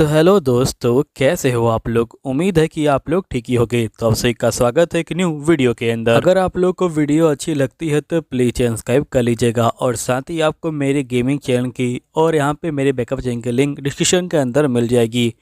तो हेलो दोस्तों, कैसे हो आप लोग। उम्मीद है कि आप लोग ठीक ही होंगे। तो आप सभी का स्वागत है एक न्यू वीडियो के अंदर। अगर आप लोग को वीडियो अच्छी लगती है तो प्लीज चैनल सब्सक्राइब कर लीजिएगा और साथ ही आपको मेरे गेमिंग चैनल की और यहाँ पे मेरे बैकअप चैनल की लिंक डिस्क्रिप्शन के अंदर मिल जाएगी।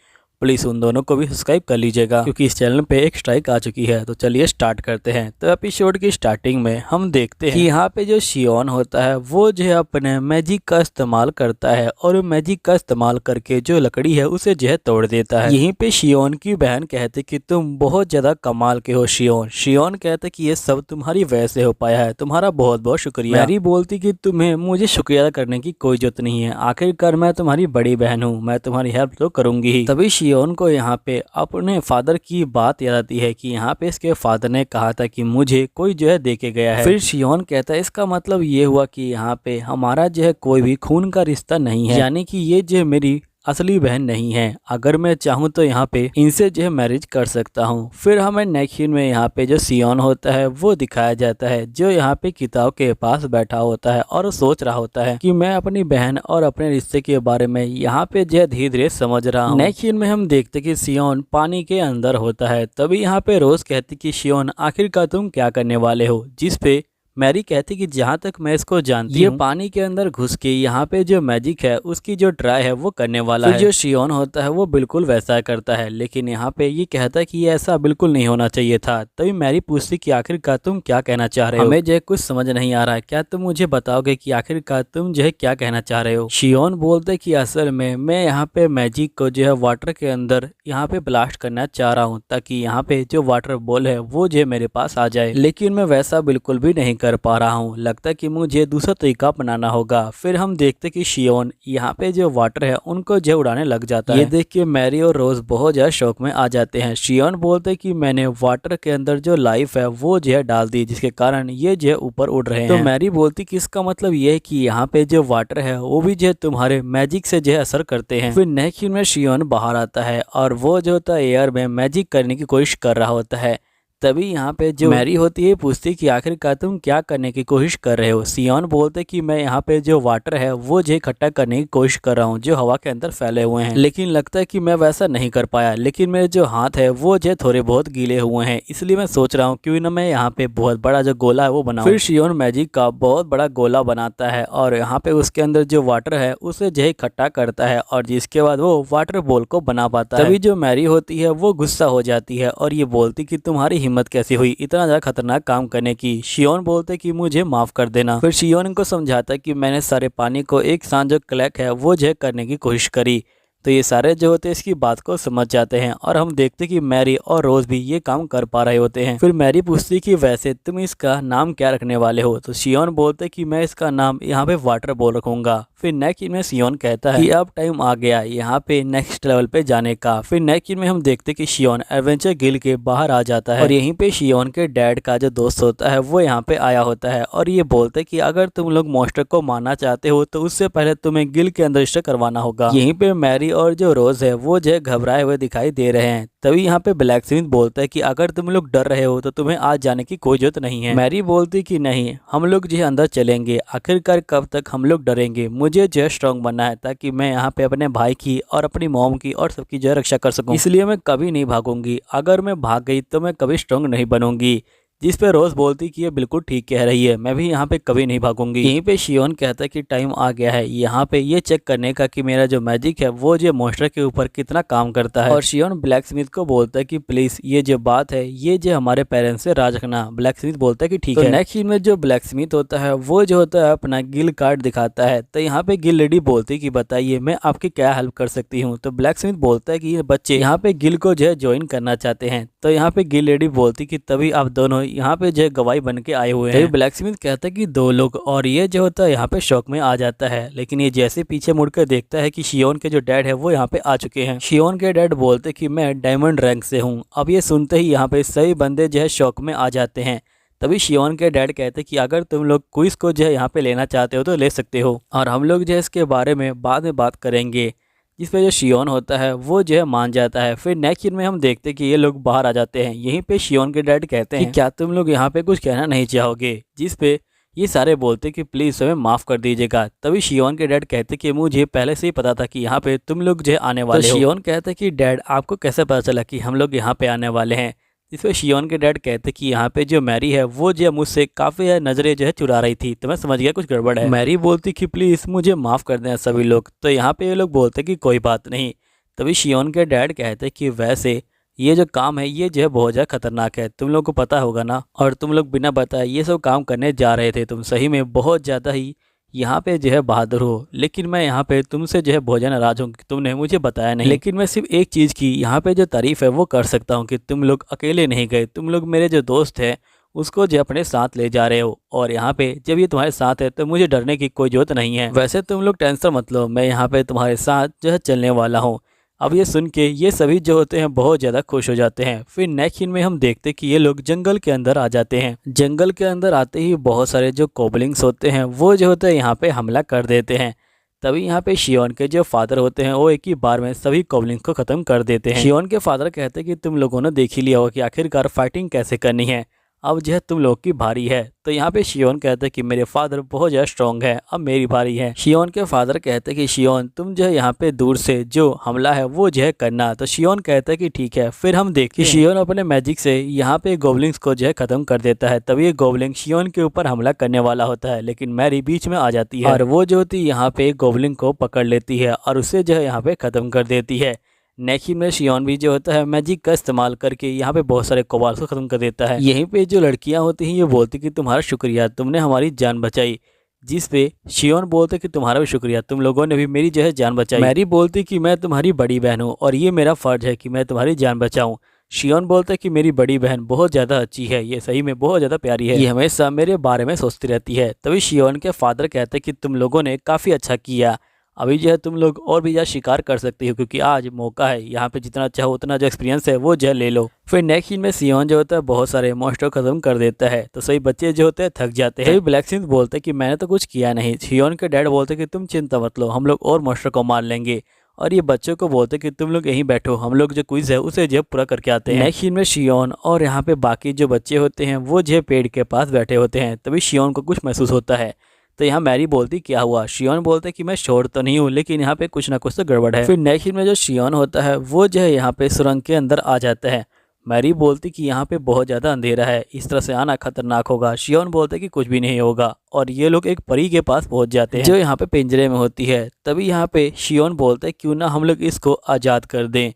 प्लीज़ उन दोनों को भी सब्सक्राइब कर लीजिएगा क्योंकि इस चैनल पे एक स्ट्राइक आ चुकी है। तो चलिए स्टार्ट करते हैं। तो एपिसोड की स्टार्टिंग में हम देखते हैं कि यहाँ पे जो शियोन होता है वो जो है अपने मैजिक का इस्तेमाल करता है और मैजिक का इस्तेमाल करके जो लकड़ी है उसे जो है तोड़ देता है। यहीं पे शियोन की बहन कहते कि तुम बहुत ज्यादा कमाल के हो शियोन। शियोन कहते कि ये सब तुम्हारी वजह से हो पाया है, तुम्हारा बहुत बहुत शुक्रिया। मैरी बोलती कि तुम्हें मुझे शुक्रिया अदा करने की कोई जरूरत नहीं है, आखिरकार मैं तुम्हारी बड़ी बहन हूँ, मैं तुम्हारी हेल्प तो करूंगी ही। तभी शियोन को यहाँ पे अपने फादर की बात याद आती है कि यहाँ पे इसके फादर ने कहा था कि मुझे कोई जो है देके गया है। फिर शियोन कहता है इसका मतलब ये हुआ कि यहाँ पे हमारा जो है कोई भी खून का रिश्ता नहीं है, यानी कि ये जो मेरी असली बहन नहीं है। अगर मैं चाहूँ तो यहाँ पे इनसे जो है मैरिज कर सकता हूँ। फिर हमें नेक्स्ट सीन में यहाँ पे जो शियोन होता है वो दिखाया जाता है, जो यहाँ पे किताब के पास बैठा होता है और सोच रहा होता है कि मैं अपनी बहन और अपने रिश्ते के बारे में यहाँ पे जो है धीरे धीरे समझ रहा हूँ। नेक्स्ट सीन में हम देखते कि शियोन पानी के अंदर होता है। तभी यहाँ पे रोज कहती कि शियोन आखिरकार तुम क्या करने वाले हो, जिस पे मैरी कहती कि जहाँ तक मैं इसको जानती हूँ पानी के अंदर घुस के यहाँ पे जो मैजिक है उसकी जो ट्राई है वो करने वाला है। जो शियोन होता है वो बिल्कुल वैसा करता है, लेकिन यहाँ पे ये कहता है कि ये ऐसा बिल्कुल नहीं होना चाहिए था। तभी मैरी पूछती कि आखिरकार तुम क्या कहना चाह रहे हो, हमें जो कुछ समझ नहीं आ रहा है, क्या तुम मुझे बताओगे कि आखिरकार तुम जो है क्या कहना चाह रहे हो। शियोन बोलते कि असल में मैं यहाँ पे मैजिक को जो है वाटर के अंदर यहाँ पे ब्लास्ट करना चाह रहा हूँ ताकि यहाँ पे जो वाटर बॉल है वो जो है मेरे पास आ जाए, लेकिन मैं वैसा बिल्कुल भी नहीं कर पा रहा हूँ। लगता है कि मुझे दूसरा तरीका अपनाना होगा। फिर हम देखते कि शियोन यहाँ पे जो वाटर है उनको जो उड़ाने लग जाता है। ये देख के मैरी और रोज बहुत ज्यादा शौक में आ जाते हैं। शियोन बोलते कि मैंने वाटर के अंदर जो लाइफ है वो जो है डाल दी, जिसके कारण ये जो है ऊपर उड़ रहे हैं। तो मैरी बोलती कि इसका मतलब ये है कि यहाँ पे जो वाटर है वो भी जो है तुम्हारे मैजिक से जो है असर करते हैं। फिर नेक्स्ट सीन में शियोन बाहर आता है और वो जो होता है एयर में मैजिक करने की कोशिश कर रहा होता है। तभी यहाँ पे जो मैरी होती है पूछती कि आखिरकार तुम क्या करने की कोशिश कर रहे हो। शियोन बोलते कि मैं यहाँ पे जो वाटर है वो जो इकट्ठा करने की कोशिश कर रहा हूँ जो हवा के अंदर फैले हुए हैं, लेकिन लगता है कि मैं वैसा नहीं कर पाया, लेकिन मेरे जो हाथ है वो जो थोड़े बहुत गीले हुए हैं, इसलिए मैं सोच रहा हूँ क्यों ना मैं यहाँ पे बहुत बड़ा जो गोला है वो बनाऊं। फिर शियोन मैजिक का बहुत बड़ा गोला बनाता है और यहाँ पे उसके अंदर जो वाटर है उसे जो इकट्ठा करता है और जिसके बाद वो वाटर बॉल को बना पाता है। तभी जो मैरी होती है वो गुस्सा हो जाती है और ये बोलती कि तुम्हारी हिम्मत कैसे हुई इतना ज्यादा खतरनाक काम करने की। शियोन बोलते कि मुझे माफ कर देना। फिर शियोन इनको समझाता कि मैंने सारे पानी को एक साथ जो कलेक्ट है वो जो करने की कोशिश करी। तो ये सारे जो होते हैं इसकी बात को समझ जाते हैं और हम देखते कि मैरी और रोज भी ये काम कर पा रहे होते हैं। फिर मैरी पूछती कि वैसे तुम इसका नाम क्या रखने वाले हो। तो शियोन बोलते कि मैं इसका नाम यहाँ पे वाटर बॉल रखूंगा। फिर नेक्स्ट में शियोन कहता है कि अब टाइम आ गया यहाँ पे नेक्स्ट लेवल पे जाने का। फिर नेक्स्ट में हम देखते कि शियोन एडवेंचर गिल्ड के बाहर आ जाता है और यहीं पे शियोन के डैड का जो दोस्त होता है वो यहाँ पे आया होता है और ये बोलते कि अगर तुम लोग मॉन्स्टर को मारना चाहते हो तो उससे पहले तुम्हें गिल्ड के अंदर रजिस्टर करवाना होगा। यहीं पे मैरी और जो रोज है वो जो घबराए हुए दिखाई दे रहे हैं। तभी यहाँ पे ब्लैकस्मिथ बोलता है कि अगर तुम लोग डर रहे हो तो तुम्हें आज जाने की कोई जरूरत नहीं है। मैरी बोलती कि नहीं, हम लोग जो अंदर चलेंगे, आखिरकार कब तक हम लोग डरेंगे, मुझे जो है स्ट्रॉन्ग बनना है ताकि मैं यहाँ पे अपने भाई की और अपनी मॉम की और सबकी जो है रक्षा कर सकूं, इसलिए मैं कभी नहीं भागूंगी। अगर मैं भाग गई तो मैं कभी स्ट्रॉन्ग नहीं बनूंगी। जिस पे रोज बोलती कि ये बिल्कुल ठीक कह रही है, मैं भी यहाँ पे कभी नहीं भागूंगी। यहीं पे शियोन कहता है कि टाइम आ गया है यहाँ पे ये चेक करने का कि मेरा जो मैजिक है वो जो मॉन्स्टर के ऊपर कितना काम करता है। और शियोन ब्लैकस्मिथ को बोलता है कि प्लीज ये जो बात है ये जो हमारे पेरेंट्स से राज रखना। ब्लैकस्मिथ बोलता है कि ठीक है। नेक्स्ट सीन में जो ब्लैकस्मिथ होता है वो जो होता है अपना गिल कार्ड दिखाता है। तो यहाँ पे गिल लेडी बोलती है कि बताइए मैं आपकी क्या हेल्प कर सकती हूँ। तो ब्लैकस्मिथ बोलता है कि ये बच्चे यहाँ पे गिल को जो है ज्वाइन करना चाहते हैं। तो यहाँ पे गिल लेडी बोलती कि तभी आप दोनों यहाँ पे जो गवाही बन के आए हुए हैं। ब्लैकस्मिथ कहता है कि दो लोग, और ये जो होता है यहाँ पे शौक में आ जाता है, लेकिन ये जैसे पीछे मुड़कर देखता है कि शियोन के जो डैड है वो यहाँ पे आ चुके हैं। शियोन के डैड बोलते कि मैं डायमंड रैंक से हूँ। अब ये सुनते ही यहाँ पे सभी बंदे जो है शौक में आ जाते हैं। तभी शियोन के डैड कहते कि अगर तुम लोग क्विज को जो है यहाँ पे लेना चाहते हो तो ले सकते हो और हम लोग जो है इसके बारे में बाद में बात करेंगे। जिस पे जो शियोन होता है वो जो है मान जाता है। फिर नेक्स्ट सीन में हम देखते हैं कि ये लोग बाहर आ जाते हैं। यहीं पे शियोन के डैड कहते हैं कि क्या तुम लोग यहाँ पे कुछ कहना नहीं चाहोगे। जिस पे ये सारे बोलते कि प्लीज़ हमें माफ़ कर दीजिएगा। तभी शियोन के डैड कहते कि मुझे पहले से ही पता था कि यहाँ पे तुम लोग जो है आने वाले हो। शियोन कहते कि डैड आपको कैसे पता चला कि हम लोग यहाँ पे आने वाले हैं। इस पर शियोन के डैड कहते कि यहाँ पे जो मैरी है वो जो है मुझसे काफ़ी नज़रें जो है चुरा रही थी, तो मैं समझ गया कुछ गड़बड़ है। मैरी बोलती कि प्लीज़ मुझे माफ़ कर दें सभी लोग। तो यहाँ पे ये लोग बोलते कि कोई बात नहीं। तभी शियोन के डैड कहते कि वैसे ये जो काम है ये जो है बहुत ज़्यादा खतरनाक है, तुम लोग को पता होगा ना, और तुम लोग बिना बताए ये सब काम करने जा रहे थे। तुम सही में बहुत ज़्यादा ही यहाँ पे जो है बहादुर हो, लेकिन मैं यहाँ पे तुमसे जो है बहुत ज़्यादा नाराज़ हूँ कि तुमने मुझे बताया नहीं। लेकिन मैं सिर्फ एक चीज़ की यहाँ पे जो तारीफ़ है वो कर सकता हूँ कि तुम लोग अकेले नहीं गए, तुम लोग मेरे जो दोस्त है उसको जो अपने साथ ले जा रहे हो, और यहाँ पे जब ये तुम्हारे साथ है तो मुझे डरने की कोई जरूरत नहीं है। वैसे तुम लोग टेंशन मत लो, मैं यहाँ पे तुम्हारे साथ जो है चलने वाला हूँ। अब ये सुन के ये सभी जो होते हैं बहुत ज़्यादा खुश हो जाते हैं। फिर नेक्स्ट सीन में हम देखते कि ये लोग जंगल के अंदर आ जाते हैं। जंगल के अंदर आते ही बहुत सारे जो कोबलिंग्स होते हैं वो जो होते हैं यहाँ पे हमला कर देते हैं। तभी यहाँ पे शियोन के जो फादर होते हैं वो एक ही बार में सभी कोबलिंग्स को ख़त्म कर देते हैं। शियोन के फादर कहते हैं कि तुम लोगों ने देख ही लिया होगा कि आखिरकार फाइटिंग कैसे करनी है, अब जो है तुम लोग की भारी है। तो यहाँ पे शियोन कहते हैं कि मेरे फादर बहुत ज़्यादा स्ट्रॉन्ग है, अब मेरी भारी है। शियोन के फादर कहते हैं कि शियोन तुम जो है यहाँ पे दूर से जो हमला है वो जो है करना। तो शियोन कहता है कि ठीक है। फिर हम देखते हैं शियोन अपने मैजिक से यहाँ पे गोबलिंग्स को जो है खत्म कर देता है। तभी ये गोबलिंग शियोन के ऊपर हमला करने वाला होता है, लेकिन मैरी बीच में आ जाती है और वो जो होती है यहाँ पे गोबलिंग को पकड़ लेती है और उसे जो है यहाँ पे खत्म कर देती है। नेक्स्ट में शियोन भी जो होता है मैजिक का इस्तेमाल करके यहाँ पे बहुत सारे कोबाल्स को खत्म कर देता है। यहीं पे जो लड़कियां होती हैं ये बोलती कि तुम्हारा शुक्रिया, तुमने हमारी जान बचाई। जिस पे शियोन बोलते कि तुम्हारा भी शुक्रिया, तुम लोगों ने भी मेरी जो है जान बचाई। मैरी बोलती कि मैं तुम्हारी बड़ी बहन हूँ और ये मेरा फर्ज है कि मैं तुम्हारी जान बचाऊँ। शियोन बोलता है कि मेरी बड़ी बहन बहुत ज़्यादा अच्छी है, ये सही में बहुत ज़्यादा प्यारी है, ये हमेशा मेरे बारे में सोचती रहती है। तभी शियोन के फादर कहते हैं कि तुम लोगों ने काफ़ी अच्छा किया, अभी जो है तुम लोग और भी ज़्यादा शिकार कर सकते हो क्योंकि आज मौका है, यहाँ पे जितना चाहो उतना जो एक्सपीरियंस है वो जो ले लो। फिर नेक्स्ट सीन में शियोन जो होता है बहुत सारे मॉन्स्टर खत्म कर देता है, तो सही बच्चे जो होते हैं थक जाते हैं। ब्लैकस्मिथ बोलते हैं कि मैंने तो कुछ किया नहीं। शियोन के डैड बोलते हैं कि तुम चिंता मत लो, हम लोग और मॉन्स्टर को मार लेंगे। और ये बच्चों को बोलते कि तुम लोग यहीं बैठो, हम लोग जो क्विज है उसे जो पूरा करके आते हैं। नेक्स्ट सीन में शियोन और यहाँ पे बाकी जो बच्चे होते हैं वो जो पेड़ के पास बैठे होते हैं। तभी शियोन को कुछ महसूस होता है, तो यहाँ मैरी बोलती क्या हुआ। शियोन बोलते कि मैं श्योर तो नहीं हूँ, लेकिन यहाँ पे कुछ ना कुछ तो गड़बड़ है। फिर नेक्स्ट सीन में जो शियोन होता है वो जो है यहाँ पे सुरंग के अंदर आ जाता है। मैरी बोलती कि यहाँ पे बहुत ज़्यादा अंधेरा है, इस तरह से आना खतरनाक होगा। शियोन बोलते कि कुछ भी नहीं होगा, और ये लोग एक परी के पास पहुँच जाते हैं जो यहाँ पे पिंजरे में होती है। तभी यहाँ पे शियोन बोलते क्यों ना हम लोग इसको आज़ाद कर दें।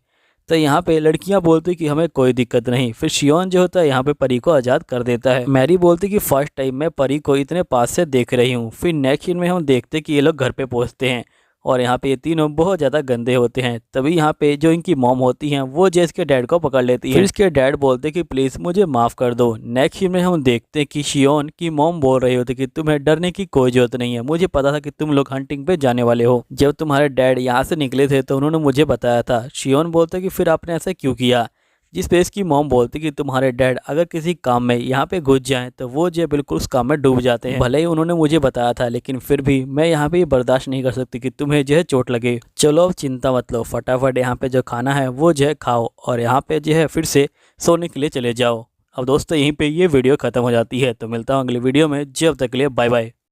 तो यहाँ पे लड़कियाँ बोलती कि हमें कोई दिक्कत नहीं। फिर शियोन जो होता है यहाँ पे परी को आज़ाद कर देता है। मैरी बोलती कि फर्स्ट टाइम मैं परी को इतने पास से देख रही हूँ। फिर नेक्स्ट सीन में हम देखते कि ये लोग घर पे पहुँचते हैं और यहाँ पे ये तीनों बहुत ज़्यादा गंदे होते हैं। तभी यहाँ पे जो इनकी मॉम होती हैं वो जो इसके डैड को पकड़ लेती है। फिर इसके डैड बोलते कि प्लीज़ मुझे माफ़ कर दो। नेक्स्ट सीन में हम देखते हैं कि शियोन की मॉम बोल रही होती कि तुम्हें डरने की कोई ज़रूरत नहीं है, मुझे पता था कि तुम लोग हंटिंग पे जाने वाले हो। जब तुम्हारे डैड यहाँ से निकले थे तो उन्होंने मुझे बताया था। शियोन बोलते कि फिर आपने ऐसा क्यों किया। जिस पे इसकी मॉम बोलती कि तुम्हारे डैड अगर किसी काम में यहाँ पे घुस जाएं तो वो जो बिल्कुल उस काम में डूब जाते हैं। भले ही उन्होंने मुझे बताया था, लेकिन फिर भी मैं यहाँ पे बर्दाश्त नहीं कर सकती कि तुम्हें जो है चोट लगे। चलो अब चिंता मत लो, फटाफट यहाँ पे जो खाना है वो जो है खाओ और यहाँ पे जो है फिर से सोने के लिए चले जाओ। अब दोस्तों यहीं पे ये वीडियो खत्म हो जाती है, तो मिलता हूँ अगली वीडियो में। जब तक के लिए बाय बाय।